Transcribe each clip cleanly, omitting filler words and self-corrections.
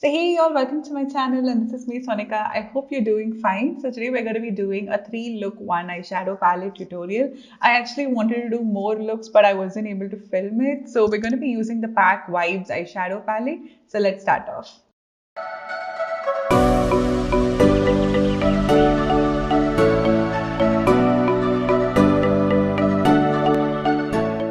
So hey y'all, welcome to my channel and this is me Sonika. I hope you're doing fine. So today we're going to be doing a 3-look 1 eyeshadow palette tutorial. I actually wanted to do more looks but I wasn't able to film it. So we're going to be using the PAC Vibes eyeshadow palette. So let's start off.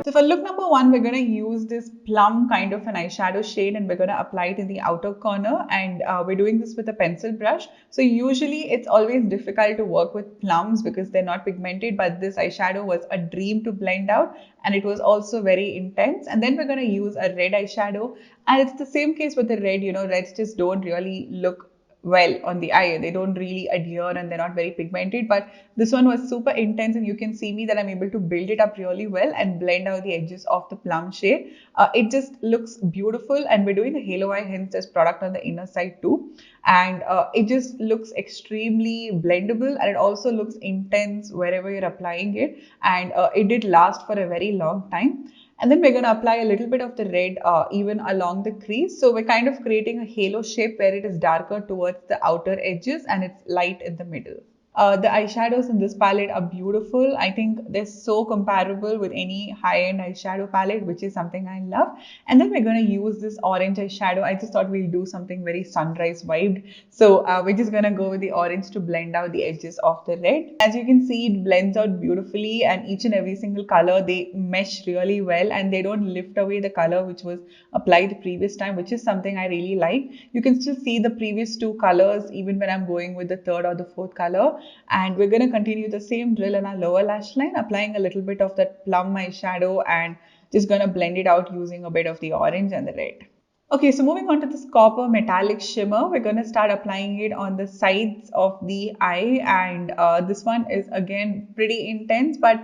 So for look number 1, we're going to use this plum kind of an eyeshadow shade and we're going to apply it in the outer corner, and we're doing this with a pencil brush. So usually it's always difficult to work with plums because they're not pigmented, but this eyeshadow was a dream to blend out and it was also very intense. And then we're going to use a red eyeshadow, and it's the same case with the red. Reds just don't really look well on the eye. They don't really adhere and they're not very pigmented, but this one was super intense and you can see me that I'm able to build it up really well and blend out the edges of the plum shade. It just looks beautiful, and we're doing the halo eye, hence there's product on the inner side too, and it just looks extremely blendable, and it also looks intense wherever you're applying it, and it did last for a very long time. And then we're going to apply a little bit of the red even along the crease. So we're kind of creating a halo shape where it is darker towards the outer edges and it's light in the middle. The eyeshadows in this palette are beautiful. I think they're so comparable with any high-end eyeshadow palette, which is something I love. And then we're going to use this orange eyeshadow. I just thought we'll do something very sunrise vibed. So we're just going to go with the orange to blend out the edges of the red. As you can see, it blends out beautifully, and each and every single color, they mesh really well and they don't lift away the color which was applied the previous time, which is something I really like. You can still see the previous two colors even when I'm going with the third or the fourth color. And we're going to continue the same drill in our lower lash line, applying a little bit of that plum eyeshadow and just going to blend it out using a bit of the orange and the red. Okay, so moving on to this copper metallic shimmer, we're going to start applying it on the sides of the eye, and this one is again pretty intense, but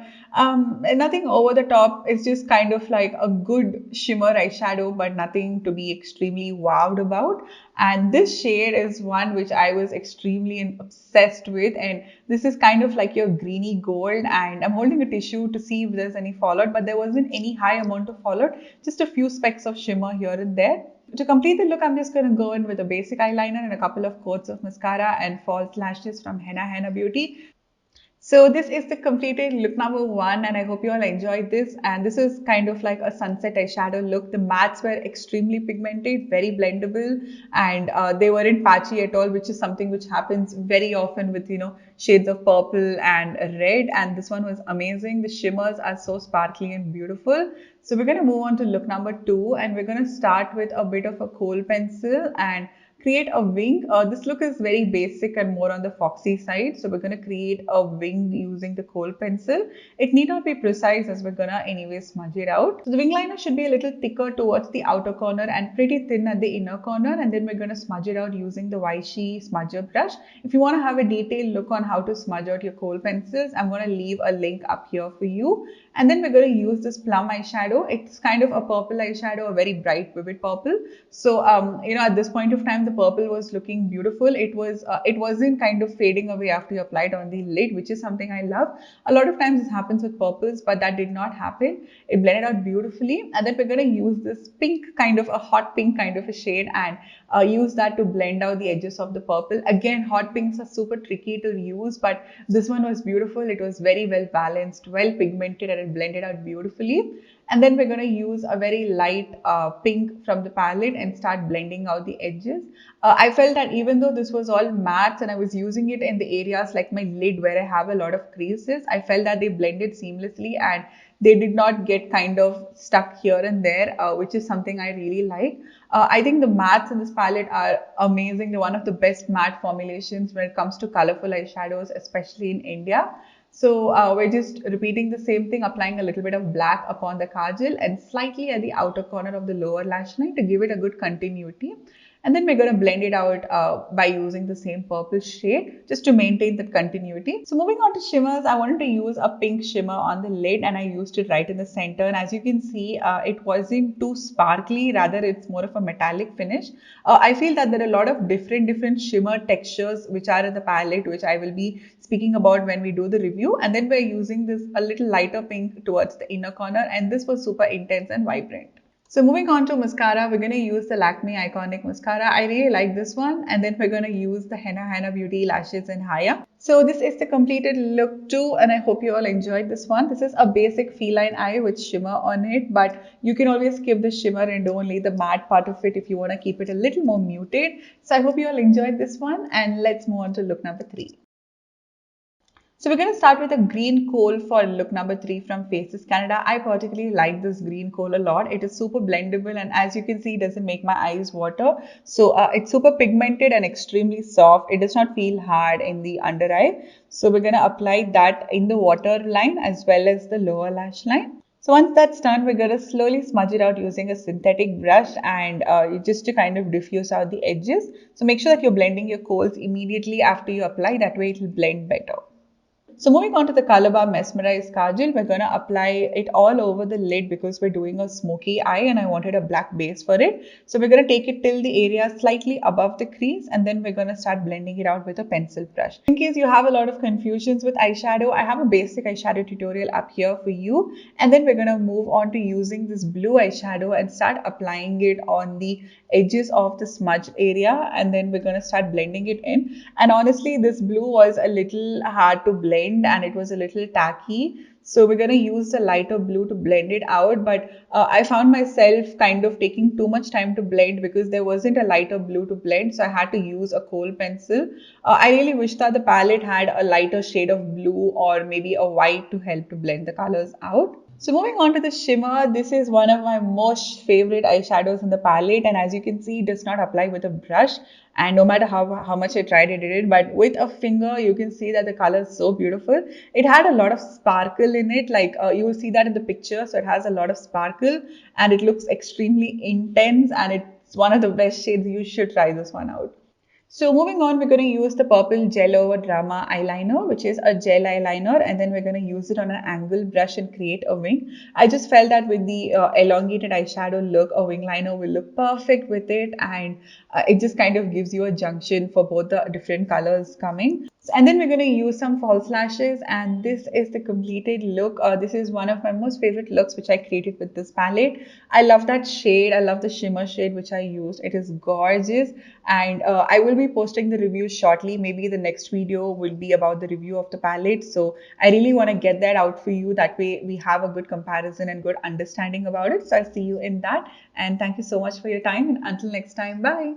nothing over the top. It's just kind of like a good shimmer eyeshadow, but nothing to be extremely wowed about. And this shade is one which I was extremely obsessed with, and this is kind of like your greeny gold, and I'm holding a tissue to see if there's any fallout, but there wasn't any high amount of fallout, just a few specks of shimmer here and there. To complete the look, I'm just going to go in with a basic eyeliner and a couple of coats of mascara and false lashes from Henna Beauty. So this is the completed look number 1, and I hope you all enjoyed this. And this is kind of like a sunset eyeshadow look. The mattes were extremely pigmented, very blendable, and they weren't patchy at all, which is something which happens very often with, shades of purple and red. And this one was amazing. The shimmers are so sparkly and beautiful. So we're going to move on to look number 2, and we're going to start with a bit of a Kohl pencil and create a wing. This look is very basic and more on the foxy side. So we're going to create a wing using the Kohl pencil. It need not be precise as we're going to anyway smudge it out. So the wing liner should be a little thicker towards the outer corner and pretty thin at the inner corner. And then we're going to smudge it out using the Vichy smudger brush. If you want to have a detailed look on how to smudge out your Kohl pencils, I'm going to leave a link up here for you. And then we're going to use this plum eyeshadow. It's kind of a purple eyeshadow, a very bright vivid purple. So, at this point of time, the purple was looking beautiful. It wasn't kind of fading away after you applied on the lid, which is something I love. A lot of times this happens with purples, but that did not happen. It blended out beautifully. And then we're going to use this pink, kind of a hot pink kind of a shade, and use that to blend out the edges of the purple. Again, hot pinks are super tricky to use, but this one was beautiful. It was very well balanced, well pigmented, and it blended out beautifully. And then we're going to use a very light pink from the palette and start blending out the edges. I felt that even though this was all mattes and I was using it in the areas like my lid where I have a lot of creases, I felt that they blended seamlessly and they did not get kind of stuck here and there, which is something I really like. I think the mattes in this palette are amazing. They're one of the best matte formulations when it comes to colorful eyeshadows, especially in India. So we're just repeating the same thing, applying a little bit of black upon the kajal and slightly at the outer corner of the lower lash line to give it a good continuity. And then we're going to blend it out by using the same purple shade just to maintain that continuity. So moving on to shimmers, I wanted to use a pink shimmer on the lid and I used it right in the center. And as you can see, it wasn't too sparkly, rather it's more of a metallic finish. I feel that there are a lot of different shimmer textures which are in the palette, which I will be speaking about when we do the review. And then we're using this a little lighter pink towards the inner corner, and this was super intense and vibrant. So moving on to mascara, we're going to use the Lakme Iconic Mascara. I really like this one. And then we're going to use the Henna Beauty Lashes in Haya. So this is the completed look too, and I hope you all enjoyed this one. This is a basic feline eye with shimmer on it, but you can always skip the shimmer and do only the matte part of it if you want to keep it a little more muted. So I hope you all enjoyed this one, and let's move on to look number 3. So we're going to start with a green kohl for look number 3 from Faces Canada. I particularly like this green kohl a lot. It is super blendable, and as you can see, it doesn't make my eyes water. So it's super pigmented and extremely soft. It does not feel hard in the under eye. So we're going to apply that in the waterline as well as the lower lash line. So once that's done, we're going to slowly smudge it out using a synthetic brush and just to kind of diffuse out the edges. So make sure that you're blending your kohls immediately after you apply. That way it will blend better. So moving on to the Color Bar Mesmerized Kajal, we're going to apply it all over the lid because we're doing a smoky eye and I wanted a black base for it. So we're going to take it till the area slightly above the crease and then we're going to start blending it out with a pencil brush. In case you have a lot of confusions with eyeshadow, I have a basic eyeshadow tutorial up here for you. And then we're going to move on to using this blue eyeshadow and start applying it on the edges of the smudge area and then we're going to start blending it in. And honestly, this blue was a little hard to blend and it was a little tacky, so we're going to use the lighter blue to blend it out, but I found myself kind of taking too much time to blend because there wasn't a lighter blue to blend, so I had to use a kohl pencil. I really wish that the palette had a lighter shade of blue or maybe a white to help to blend the colors out. So moving on to the shimmer, this is one of my most favorite eyeshadows in the palette, and as you can see, it does not apply with a brush, and no matter how much I tried, I did it, but with a finger you can see that the color is so beautiful. It had a lot of sparkle in it, like you will see that in the picture. So it has a lot of sparkle and it looks extremely intense and it's one of the best shades. You should try this one out. So moving on, we're going to use the purple gel over drama eyeliner, which is a gel eyeliner, and then we're going to use it on an angle brush and create a wing. I just felt that with the elongated eyeshadow look, a wing liner will look perfect with it, and it just kind of gives you a junction for both the different colors coming. And then we're going to use some false lashes, and this is the completed look. This is one of my most favorite looks which I created with this palette. I love that shade. I love the shimmer shade which I used. It is gorgeous, and I will be posting the review shortly. Maybe the next video will be about the review of the palette. So I really want to get that out for you. That way we have a good comparison and good understanding about it. So I'll see you in that. And thank you so much for your time. And until next time, bye.